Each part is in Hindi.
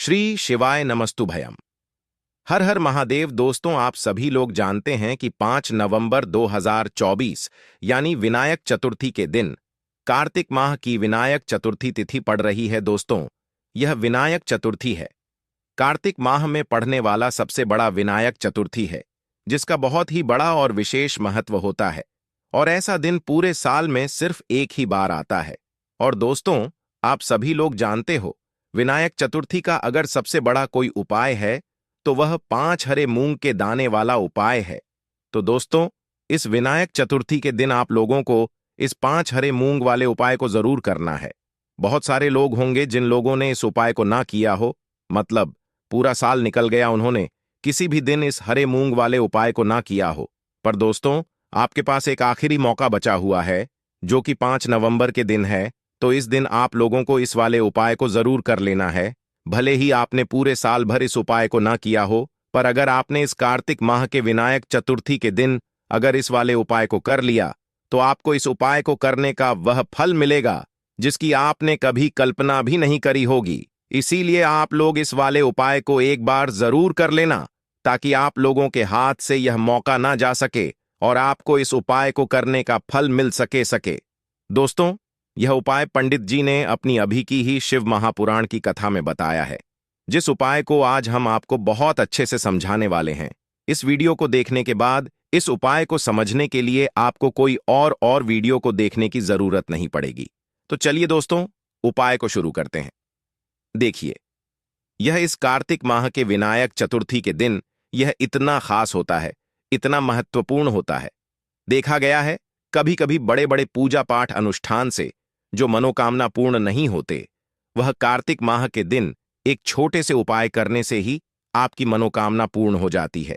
श्री शिवाय नमस्तुभयम। हर हर महादेव। दोस्तों, आप सभी लोग जानते हैं कि 5 नवंबर 2024 यानी विनायक चतुर्थी के दिन कार्तिक माह की विनायक चतुर्थी तिथि पड़ रही है। दोस्तों, यह विनायक चतुर्थी है, कार्तिक माह में पढ़ने वाला सबसे बड़ा विनायक चतुर्थी है, जिसका बहुत ही बड़ा और विशेष महत्व होता है। और ऐसा दिन पूरे साल में सिर्फ एक ही बार आता है। और दोस्तों, आप सभी लोग जानते हो, विनायक चतुर्थी का अगर सबसे बड़ा कोई उपाय है तो वह 5 हरे मूंग के दाने वाला उपाय है। तो दोस्तों, इस विनायक चतुर्थी के दिन आप लोगों को इस 5 हरे मूंग वाले उपाय को जरूर करना है। बहुत सारे लोग होंगे जिन लोगों ने इस उपाय को ना किया हो, मतलब पूरा साल निकल गया, उन्होंने किसी भी दिन इस हरे मूंग वाले उपाय को ना किया हो। पर दोस्तों, आपके पास एक आखिरी मौका बचा हुआ है, जो कि 5 नवंबर के दिन है। तो इस दिन आप लोगों को इस वाले उपाय को जरूर कर लेना है। भले ही आपने पूरे साल भर इस उपाय को ना किया हो, पर अगर आपने इस कार्तिक माह के विनायक चतुर्थी के दिन अगर इस वाले उपाय को कर लिया, तो आपको इस उपाय को करने का वह फल मिलेगा जिसकी आपने कभी कल्पना भी नहीं करी होगी। इसीलिए आप लोग इस वाले उपाय को एक बार जरूर कर लेना, ताकि आप लोगों के हाथ से यह मौका ना जा सके और आपको इस उपाय को करने का फल मिल सके। दोस्तों, यह उपाय पंडित जी ने अपनी अभी की ही शिव महापुराण की कथा में बताया है, जिस उपाय को आज हम आपको बहुत अच्छे से समझाने वाले हैं। इस वीडियो को देखने के बाद इस उपाय को समझने के लिए आपको कोई और वीडियो को देखने की जरूरत नहीं पड़ेगी। तो चलिए दोस्तों, उपाय को शुरू करते हैं। देखिए, यह इस कार्तिक माह के विनायक चतुर्थी के दिन यह इतना खास होता है, इतना महत्वपूर्ण होता है। देखा गया है, कभी कभी बड़े बड़े पूजा पाठ अनुष्ठान से जो मनोकामना पूर्ण नहीं होते, वह कार्तिक माह के दिन एक छोटे से उपाय करने से ही आपकी मनोकामना पूर्ण हो जाती है।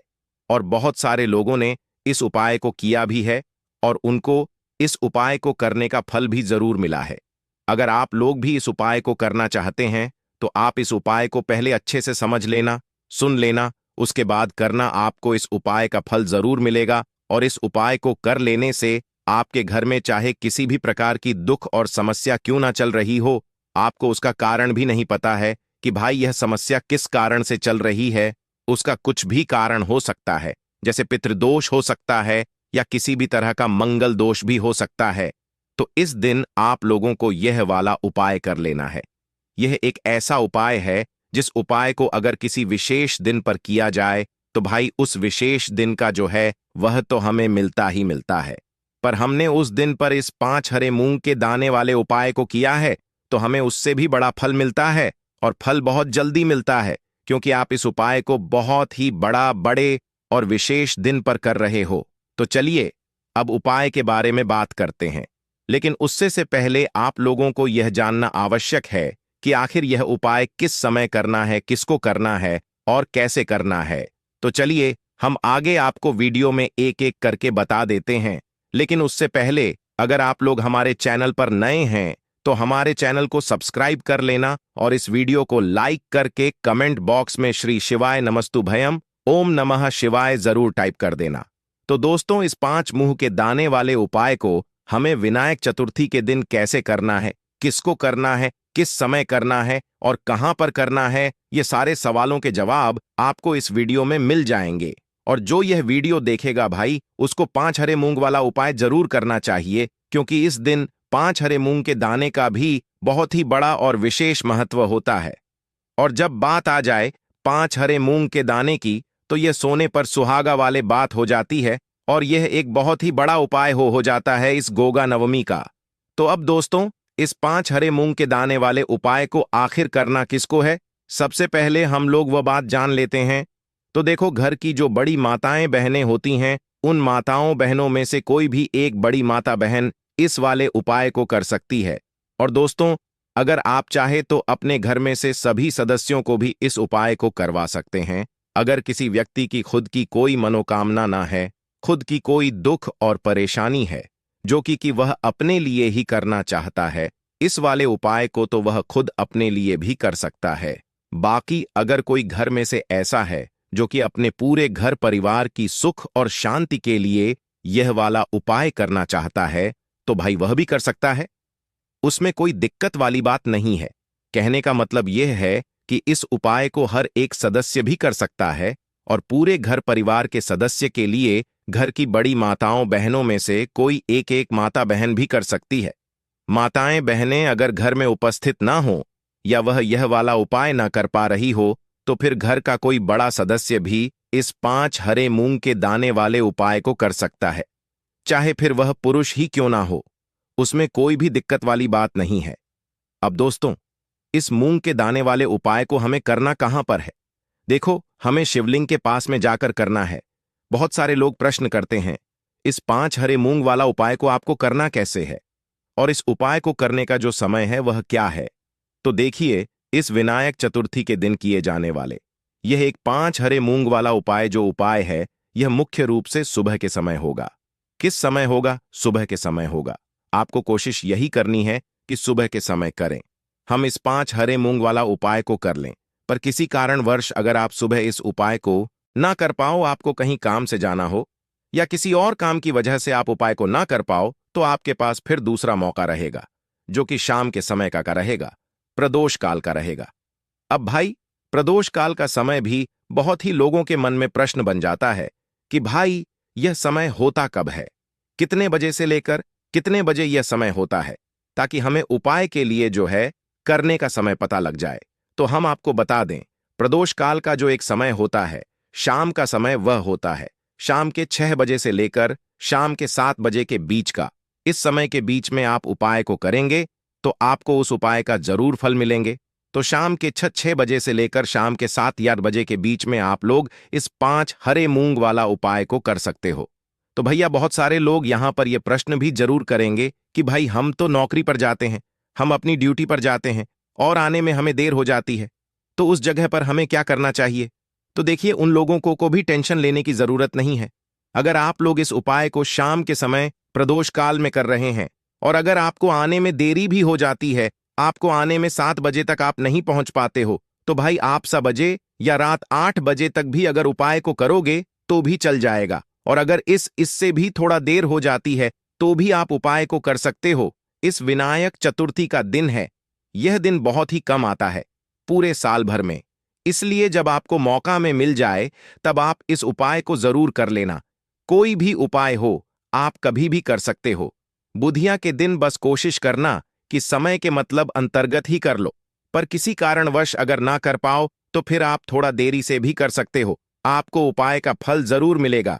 और बहुत सारे लोगों ने इस उपाय को किया भी है और उनको इस उपाय को करने का फल भी जरूर मिला है। अगर आप लोग भी इस उपाय को करना चाहते हैं, तो आप इस उपाय को पहले अच्छे से समझ लेना, सुन लेना, उसके बाद करना। आपको इस उपाय का फल जरूर मिलेगा। और इस उपाय को कर लेने से आपके घर में चाहे किसी भी प्रकार की दुख और समस्या क्यों ना चल रही हो, आपको उसका कारण भी नहीं पता है कि भाई यह समस्या किस कारण से चल रही है। उसका कुछ भी कारण हो सकता है, जैसे पितृदोष हो सकता है या किसी भी तरह का मंगल दोष भी हो सकता है। तो इस दिन आप लोगों को यह वाला उपाय कर लेना है। यह एक ऐसा उपाय है जिस उपाय को अगर किसी विशेष दिन पर किया जाए, तो भाई उस विशेष दिन का जो है वह तो हमें मिलता ही मिलता है। पर हमने उस दिन पर इस 5 हरे मूंग के दाने वाले उपाय को किया है, तो हमें उससे भी बड़ा फल मिलता है, और फल बहुत जल्दी मिलता है, क्योंकि आप इस उपाय को बहुत ही बड़े और विशेष दिन पर कर रहे हो। तो चलिए अब उपाय के बारे में बात करते हैं। लेकिन उससे से पहले आप लोगों को यह जानना आवश्यक है कि आखिर यह उपाय किस समय करना है, किसको करना है और कैसे करना है। तो चलिए हम आगे आपको वीडियो में एक एक करके बता देते हैं। लेकिन उससे पहले अगर आप लोग हमारे चैनल पर नए हैं, तो हमारे चैनल को सब्सक्राइब कर लेना और इस वीडियो को लाइक करके कमेंट बॉक्स में श्री शिवाय नमस्तुभयम, ओम नमः शिवाय जरूर टाइप कर देना। तो दोस्तों, इस 5 मुंह के दाने वाले उपाय को हमें विनायक चतुर्थी के दिन कैसे करना है, किसको करना है, किस समय करना है और कहां पर करना है, ये सारे सवालों के जवाब आपको इस वीडियो में मिल जाएंगे। और जो यह वीडियो देखेगा भाई, उसको 5 हरे मूंग वाला उपाय जरूर करना चाहिए, क्योंकि इस दिन 5 हरे मूंग के दाने का भी बहुत ही बड़ा और विशेष महत्व होता है। और जब बात आ जाए 5 हरे मूंग के दाने की, तो यह सोने पर सुहागा वाले बात हो जाती है, और यह एक बहुत ही बड़ा उपाय हो जाता है इस गोगा नवमी का। तो अब दोस्तों, इस 5 हरे मूंग के दाने वाले उपाय को आखिर करना किसको है, सबसे पहले हम लोग वह बात जान लेते हैं। तो देखो, घर की जो बड़ी माताएं बहनें होती हैं, उन माताओं बहनों में से कोई भी एक बड़ी माता बहन इस वाले उपाय को कर सकती है। और दोस्तों, अगर आप चाहे तो अपने घर में से सभी सदस्यों को भी इस उपाय को करवा सकते हैं। अगर किसी व्यक्ति की खुद की कोई मनोकामना ना है, खुद की कोई दुख और परेशानी है, जो कि वह अपने लिए ही करना चाहता है, इस वाले उपाय को तो वह खुद अपने लिए भी कर सकता है। बाकी अगर कोई घर में से ऐसा है जो कि अपने पूरे घर परिवार की सुख और शांति के लिए यह वाला उपाय करना चाहता है, तो भाई वह भी कर सकता है। उसमें कोई दिक्कत वाली बात नहीं है। कहने का मतलब यह है कि इस उपाय को हर एक सदस्य भी कर सकता है और पूरे घर परिवार के सदस्य के लिए घर की बड़ी माताओं बहनों में से कोई एक एक माता बहन भी कर सकती है। माताएं बहनें अगर घर में उपस्थित ना हो या वह यह वाला उपाय ना कर पा रही हो तो फिर घर का कोई बड़ा सदस्य भी इस 5 हरे मूंग के दाने वाले उपाय को कर सकता है, चाहे फिर वह पुरुष ही क्यों ना हो। उसमें कोई भी दिक्कत वाली बात नहीं है। अब दोस्तों, इस मूंग के दाने वाले उपाय को हमें करना कहां पर है? देखो, हमें शिवलिंग के पास में जाकर करना है। बहुत सारे लोग प्रश्न करते हैं, इस 5 हरे मूंग वाला उपाय को आपको करना कैसे है और इस उपाय को करने का जो समय है वह क्या है? तो देखिए, इस विनायक चतुर्थी के दिन किए जाने वाले यह एक 5 हरे मूंग वाला उपाय जो उपाय है, यह मुख्य रूप से सुबह के समय होगा। किस समय होगा? सुबह के समय होगा। आपको कोशिश यही करनी है कि सुबह के समय करें। हम इस 5 हरे मूंग वाला उपाय को कर लें, पर किसी कारणवश अगर आप सुबह इस उपाय को ना कर पाओ, आपको कहीं काम से जाना हो या किसी और काम की वजह से आप उपाय को ना कर पाओ, तो आपके पास फिर दूसरा मौका रहेगा, जो कि शाम के समय का रहेगा, प्रदोष काल का रहेगा। अब भाई, प्रदोष काल का समय भी बहुत ही लोगों के मन में प्रश्न बन जाता है कि भाई, यह समय होता कब है? कितने बजे से लेकर कितने बजे यह समय होता है, ताकि हमें उपाय के लिए जो है करने का समय पता लग जाए। तो हम आपको बता दें, प्रदोष काल का जो एक समय होता है, शाम का समय वह होता है शाम के 6 बजे से लेकर शाम के 7 बजे के बीच का। इस समय के बीच में आप उपाय को करेंगे तो आपको उस उपाय का जरूर फल मिलेंगे। तो शाम के 6 बजे से लेकर शाम के 7 या 8 बजे के बीच में आप लोग इस 5 हरे मूंग वाला उपाय को कर सकते हो। तो भैया, बहुत सारे लोग यहां पर यह प्रश्न भी जरूर करेंगे कि भाई, हम तो नौकरी पर जाते हैं, हम अपनी ड्यूटी पर जाते हैं और आने में हमें देर हो जाती है, तो उस जगह पर हमें क्या करना चाहिए? तो देखिए, उन लोगों को भी टेंशन लेने की जरूरत नहीं है। अगर आप लोग इस उपाय को शाम के समय प्रदोष काल में कर रहे हैं और अगर आपको आने में देरी भी हो जाती है, आपको आने में 7 बजे तक आप नहीं पहुंच पाते हो, तो भाई आप 7 बजे या रात 8 बजे तक भी अगर उपाय को करोगे तो भी चल जाएगा। और अगर इससे भी थोड़ा देर हो जाती है तो भी आप उपाय को कर सकते हो। इस विनायक चतुर्थी का दिन है, यह दिन बहुत ही कम आता है पूरे साल भर में, इसलिए जब आपको मौका में मिल जाए तब आप इस उपाय को जरूर कर लेना। कोई भी उपाय हो, आप कभी भी कर सकते हो। बुधिया के दिन बस कोशिश करना कि समय के मतलब अंतर्गत ही कर लो, पर किसी कारणवश अगर ना कर पाओ तो फिर आप थोड़ा देरी से भी कर सकते हो, आपको उपाय का फल जरूर मिलेगा।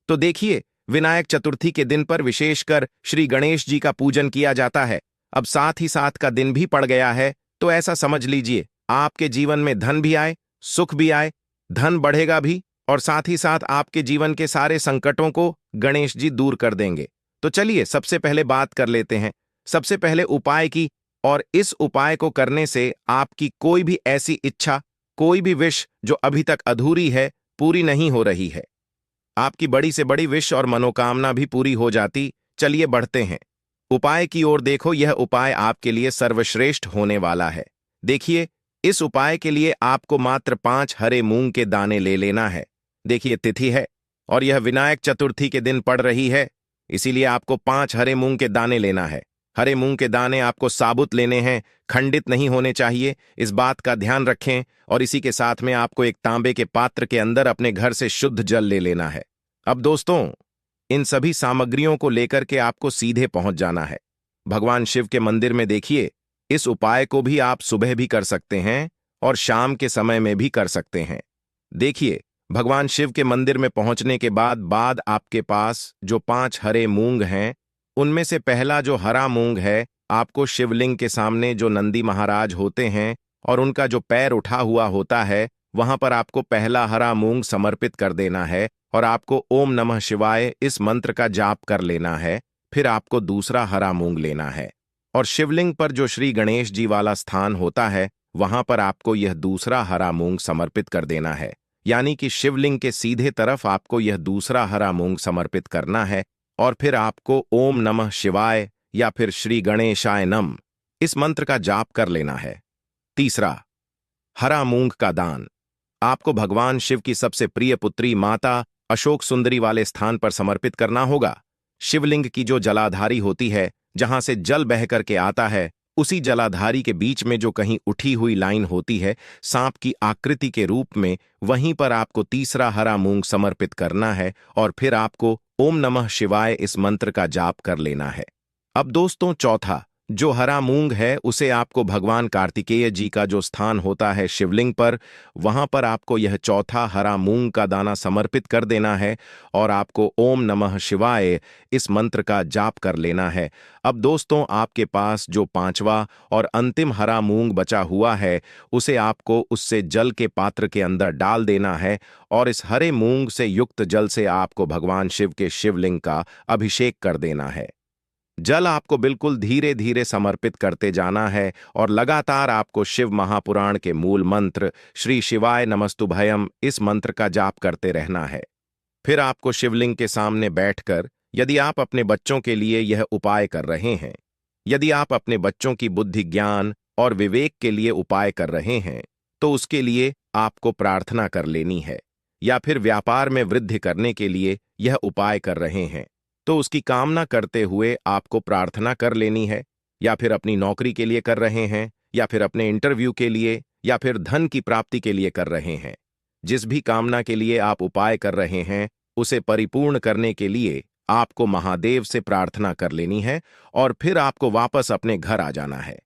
तो देखिए, विनायक चतुर्थी के दिन पर विशेषकर श्री गणेश जी का पूजन किया जाता है। अब साथ ही साथ का दिन भी पड़ गया है, तो ऐसा समझ लीजिए आपके जीवन में धन भी आए, सुख भी आए, धन बढ़ेगा भी और साथ ही साथ आपके जीवन के सारे संकटों को गणेश जी दूर कर देंगे। तो चलिए, सबसे पहले बात कर लेते हैं सबसे पहले उपाय की। और इस उपाय को करने से आपकी कोई भी ऐसी इच्छा, कोई भी विश जो अभी तक अधूरी है, पूरी नहीं हो रही है, आपकी बड़ी से बड़ी विश और मनोकामना भी पूरी हो जाती। चलिए बढ़ते हैं उपाय की ओर। देखो, यह उपाय आपके लिए सर्वश्रेष्ठ होने वाला है। देखिए, इस उपाय के लिए आपको मात्र 5 हरे मूंग के दाने ले लेना है। देखिए, तिथि है और यह विनायक चतुर्थी के दिन पड़ रही है, इसीलिए आपको 5 हरे मूंग के दाने लेना है। हरे मूंग के दाने आपको साबुत लेने हैं, खंडित नहीं होने चाहिए, इस बात का ध्यान रखें। और इसी के साथ में आपको एक तांबे के पात्र के अंदर अपने घर से शुद्ध जल ले लेना है। अब दोस्तों, इन सभी सामग्रियों को लेकर के आपको सीधे पहुंच जाना है भगवान शिव के मंदिर में। देखिए, इस उपाय को भी आप सुबह भी कर सकते हैं और शाम के समय में भी कर सकते हैं। देखिए, भगवान शिव के मंदिर में पहुंचने के बाद आपके पास जो 5 हरे मूंग हैं, उनमें से पहला जो हरा मूंग है, आपको शिवलिंग के सामने जो नंदी महाराज होते हैं और उनका जो पैर उठा हुआ होता है, वहां पर आपको पहला हरा मूंग समर्पित कर देना है और आपको ओम नमः शिवाय इस मंत्र का जाप कर लेना है। फिर आपको दूसरा हरा मूंग लेना है और शिवलिंग पर जो श्री गणेश जी वाला स्थान होता है, वहां पर आपको यह दूसरा हरा मूंग समर्पित कर देना है। यानी कि शिवलिंग के सीधे तरफ आपको यह दूसरा हरा मूंग समर्पित करना है और फिर आपको ओम नमः शिवाय या फिर श्री गणेशाय नम इस मंत्र का जाप कर लेना है। तीसरा, हरा मूंग का दान आपको भगवान शिव की सबसे प्रिय पुत्री माता अशोक सुंदरी वाले स्थान पर समर्पित करना होगा। शिवलिंग की जो जलाधारी होती है, जहां से जल बह करके आता है, उसी जलाधारी के बीच में जो कहीं उठी हुई लाइन होती है सांप की आकृति के रूप में, वहीं पर आपको तीसरा हरा मूंग समर्पित करना है और फिर आपको ओम नमः शिवाय इस मंत्र का जाप कर लेना है। अब दोस्तों, चौथा जो हरा मूंग है उसे आपको भगवान कार्तिकेय जी का जो स्थान होता है शिवलिंग पर, वहां पर आपको यह चौथा हरा मूंग का दाना समर्पित कर देना है और आपको ओम नमः शिवाय इस मंत्र का जाप कर लेना है। अब दोस्तों, आपके पास जो पांचवा और अंतिम हरा मूंग बचा हुआ है उसे आपको उससे जल के पात्र के अंदर डाल देना है और इस हरे मूंग से युक्त जल से आपको भगवान शिव के शिवलिंग का अभिषेक कर देना है। जल आपको बिल्कुल धीरे धीरे समर्पित करते जाना है और लगातार आपको शिव महापुराण के मूल मंत्र श्री शिवाय नमस्तुभयम इस मंत्र का जाप करते रहना है। फिर आपको शिवलिंग के सामने बैठकर, यदि आप अपने बच्चों के लिए यह उपाय कर रहे हैं, यदि आप अपने बच्चों की बुद्धि, ज्ञान और विवेक के लिए उपाय कर रहे हैं, तो उसके लिए आपको प्रार्थना कर लेनी है। या फिर व्यापार में वृद्धि करने के लिए यह उपाय कर रहे हैं तो उसकी कामना करते हुए आपको प्रार्थना कर लेनी है। या फिर अपनी नौकरी के लिए कर रहे हैं, या फिर अपने इंटरव्यू के लिए, या फिर धन की प्राप्ति के लिए कर रहे हैं, जिस भी कामना के लिए आप उपाय कर रहे हैं उसे परिपूर्ण करने के लिए आपको महादेव से प्रार्थना कर लेनी है और फिर आपको वापस अपने घर आ जाना है।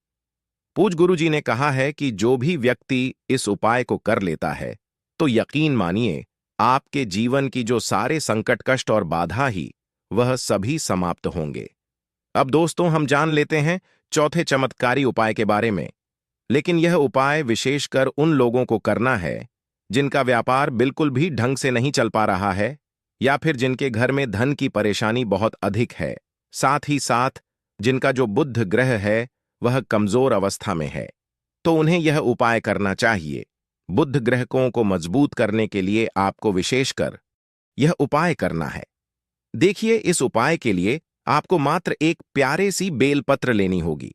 पूज्य गुरुजी ने कहा है कि जो भी व्यक्ति इस उपाय को कर लेता है तो यकीन मानिए आपके जीवन की जो सारे संकट, कष्ट और बाधा ही वह सभी समाप्त होंगे। अब दोस्तों, हम जान लेते हैं चौथे चमत्कारी उपाय के बारे में। लेकिन यह उपाय विशेषकर उन लोगों को करना है जिनका व्यापार बिल्कुल भी ढंग से नहीं चल पा रहा है, या फिर जिनके घर में धन की परेशानी बहुत अधिक है, साथ ही साथ जिनका जो बुध ग्रह है वह कमजोर अवस्था में है, तो उन्हें यह उपाय करना चाहिए। बुध ग्रहों को मजबूत करने के लिए आपको विशेषकर यह उपाय करना है। देखिए, इस उपाय के लिए आपको मात्र एक प्यारे सी बेलपत्र लेनी होगी।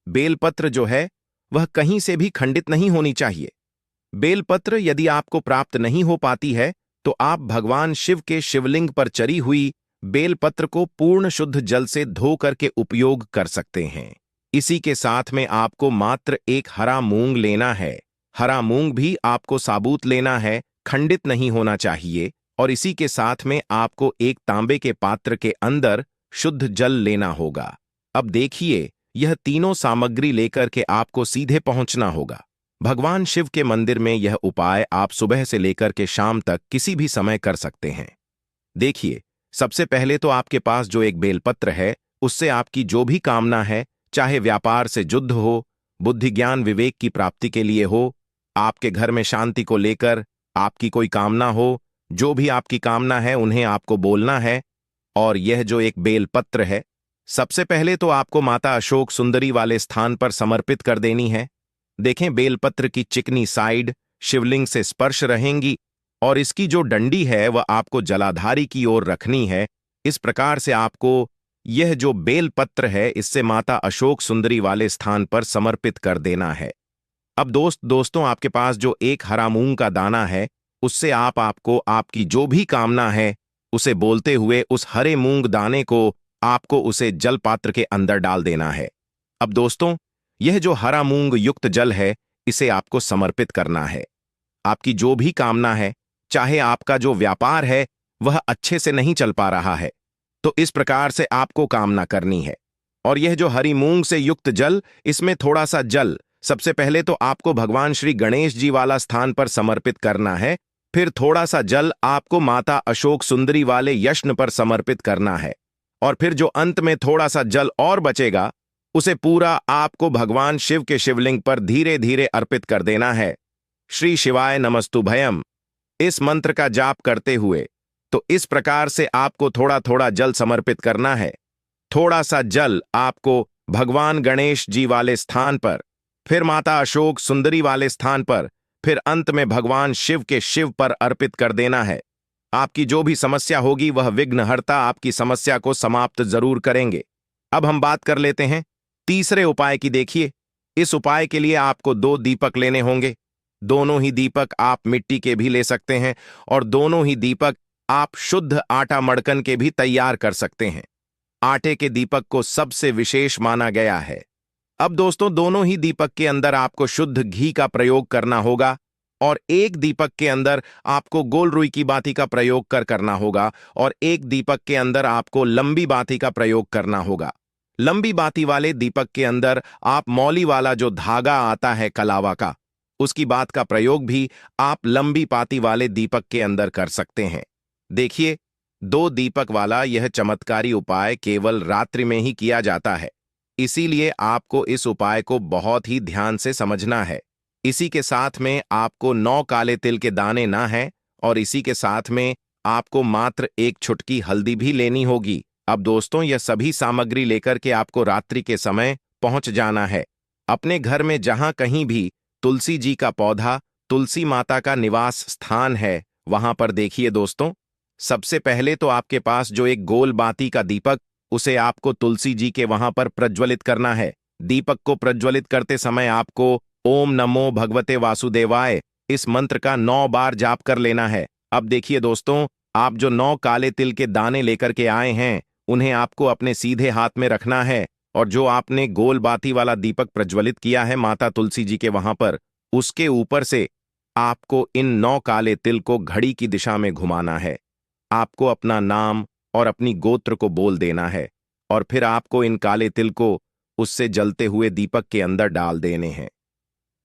बेलपत्र जो है वह कहीं से भी खंडित नहीं होनी चाहिए। बेलपत्र यदि आपको प्राप्त नहीं हो पाती है तो आप भगवान शिव के शिवलिंग पर चरी हुई बेलपत्र को पूर्ण शुद्ध जल से धो करके उपयोग कर सकते हैं। इसी के साथ में आपको मात्र एक हरा मूंग लेना है। हरा मूंग भी आपको साबुत लेना है, खंडित नहीं होना चाहिए। और इसी के साथ में आपको एक तांबे के पात्र के अंदर शुद्ध जल लेना होगा। अब देखिए, यह तीनों सामग्री लेकर के आपको सीधे पहुंचना होगा भगवान शिव के मंदिर में। यह उपाय आप सुबह से लेकर के शाम तक किसी भी समय कर सकते हैं। देखिए, सबसे पहले तो आपके पास जो एक बेलपत्र है उससे आपकी जो भी कामना है, चाहे व्यापार से युद्ध हो, बुद्धि, ज्ञान, विवेक की प्राप्ति के लिए हो, आपके घर में शांति को लेकर आपकी कोई कामना हो, जो भी आपकी कामना है उन्हें आपको बोलना है। और यह जो एक बेलपत्र है सबसे पहले तो आपको माता अशोक सुंदरी वाले स्थान पर समर्पित कर देनी है। देखें, बेलपत्र की चिकनी साइड शिवलिंग से स्पर्श रहेंगी और इसकी जो डंडी है वह आपको जलाधारी की ओर रखनी है। इस प्रकार से आपको यह जो बेलपत्र है इससे माता अशोक सुंदरी वाले स्थान पर समर्पित कर देना है। अब दोस्तों, आपके पास जो एक हरा मूंग का दाना है उससे आपको आपकी जो भी कामना है उसे बोलते हुए उस हरे मूंग दाने को आपको उसे जल पात्र के अंदर डाल देना है। अब दोस्तों, यह जो हरा मूंग युक्त जल है इसे आपको समर्पित करना है। आपकी जो भी कामना है, चाहे आपका जो व्यापार है वह अच्छे से नहीं चल पा रहा है, तो इस प्रकार से आपको कामना करनी है। और यह जो हरी मूंग से युक्त जल, इसमें थोड़ा सा जल सबसे पहले तो आपको भगवान श्री गणेश जी वाला स्थान पर समर्पित करना है। फिर थोड़ा सा जल आपको माता अशोक सुंदरी वाले यष्न पर समर्पित करना है। और फिर जो अंत में थोड़ा सा जल और बचेगा उसे पूरा आपको भगवान शिव के शिवलिंग पर धीरे धीरे अर्पित कर देना है। श्री शिवाय नमस्तुभयम इस मंत्र का जाप करते हुए। तो इस प्रकार से आपको थोड़ा थोड़ा जल समर्पित करना है। थोड़ा सा जल आपको भगवान गणेश जी वाले स्थान पर, फिर माता अशोक सुंदरी वाले स्थान पर, फिर अंत में भगवान शिव के शिव पर अर्पित कर देना है। आपकी जो भी समस्या होगी वह विघ्नहर्ता आपकी समस्या को समाप्त जरूर करेंगे। अब हम बात कर लेते हैं तीसरे उपाय की। देखिए, इस उपाय के लिए आपको 2 दीपक लेने होंगे। दोनों ही दीपक आप मिट्टी के भी ले सकते हैं और दोनों ही दीपक आप शुद्ध आटा मड़कन के भी तैयार कर सकते हैं। आटे के दीपक को सबसे विशेष माना गया है। अब दोस्तों दोनों ही दीपक के अंदर आपको शुद्ध घी का प्रयोग करना होगा और एक दीपक के अंदर आपको गोल रुई की बाती का प्रयोग करना होगा और एक दीपक के अंदर आपको लंबी बाती का प्रयोग करना होगा। लंबी बाती वाले दीपक के अंदर आप मौली वाला जो धागा आता है कलावा का, उसकी बात का प्रयोग भी आप लंबी पाती वाले दीपक के अंदर कर सकते हैं। देखिए, दो दीपक वाला यह चमत्कारी उपाय केवल रात्रि में ही किया जाता है, इसीलिए आपको इस उपाय को बहुत ही ध्यान से समझना है। इसी के साथ में आपको 9 काले तिल के दाने ना है और इसी के साथ में आपको मात्र एक चुटकी हल्दी भी लेनी होगी। अब दोस्तों यह सभी सामग्री लेकर के आपको रात्रि के समय पहुंच जाना है अपने घर में, जहां कहीं भी तुलसी जी का पौधा, तुलसी माता का निवास स्थान है, वहां पर देखिए दोस्तों, सबसे पहले तो आपके पास जो एक गोल बाती का दीपक, उसे आपको तुलसी जी के वहां पर प्रज्वलित करना है। दीपक को प्रज्वलित करते समय आपको ओम नमो भगवते वासुदेवाय इस मंत्र का 9 बार जाप कर लेना है। अब देखिए दोस्तों, आप जो 9 काले तिल के दाने लेकर के आए हैं, उन्हें आपको अपने सीधे हाथ में रखना है और जो आपने गोल बाती वाला दीपक प्रज्वलित किया है माता तुलसी जी के वहां पर, उसके ऊपर से आपको इन 9 काले तिल को घड़ी की दिशा में घुमाना है। आपको अपना नाम और अपनी गोत्र को बोल देना है और फिर आपको इन काले तिल को उससे जलते हुए दीपक के अंदर डाल देने हैं।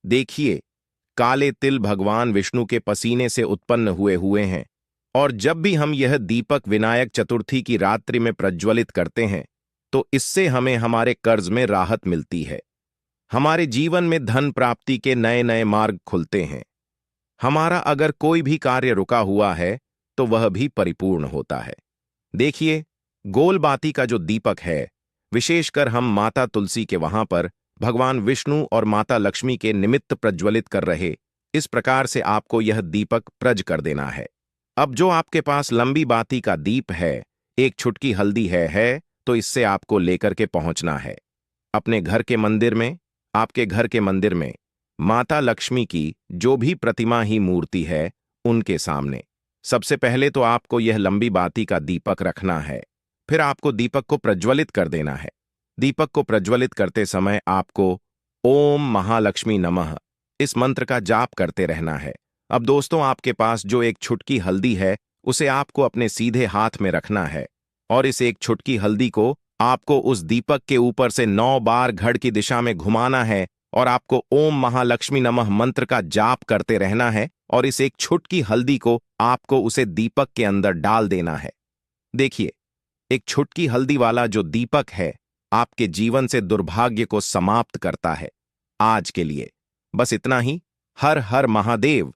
देखिए, काले तिल भगवान विष्णु के पसीने से उत्पन्न हुए हैं और जब भी हम यह दीपक विनायक चतुर्थी की रात्रि में प्रज्वलित करते हैं तो इससे हमें हमारे कर्ज में राहत मिलती है, हमारे जीवन में धन प्राप्ति के नए नए मार्ग खुलते हैं, हमारा अगर कोई भी कार्य रुका हुआ है तो वह भी परिपूर्ण होता है। देखिए, गोल बाती का जो दीपक है, विशेषकर हम माता तुलसी के वहां पर भगवान विष्णु और माता लक्ष्मी के निमित्त प्रज्वलित कर रहे, इस प्रकार से आपको यह दीपक प्रज कर देना है। अब जो आपके पास लंबी बाती का दीप है, एक छुटकी हल्दी है तो इससे आपको लेकर के पहुंचना है अपने घर के मंदिर में। आपके घर के मंदिर में माता लक्ष्मी की जो भी प्रतिमा ही मूर्ति है, उनके सामने सबसे पहले तो आपको यह लंबी बाती का दीपक रखना है, फिर आपको दीपक को प्रज्वलित कर देना है। दीपक को प्रज्वलित करते समय आपको ओम महालक्ष्मी नमः इस मंत्र का जाप करते रहना है। अब दोस्तों, आपके पास जो एक छुटकी हल्दी है, उसे आपको अपने सीधे हाथ में रखना है और इस एक छुटकी हल्दी को आपको उस दीपक के ऊपर से 9 बार घड़ की दिशा में घुमाना है और आपको ओम महालक्ष्मी नमः मंत्र का जाप करते रहना है और इस एक छुटकी हल्दी को आपको उसे दीपक के अंदर डाल देना है। देखिए, एक छुटकी हल्दी वाला जो दीपक है आपके जीवन से दुर्भाग्य को समाप्त करता है। आज के लिए बस इतना ही। हर हर महादेव।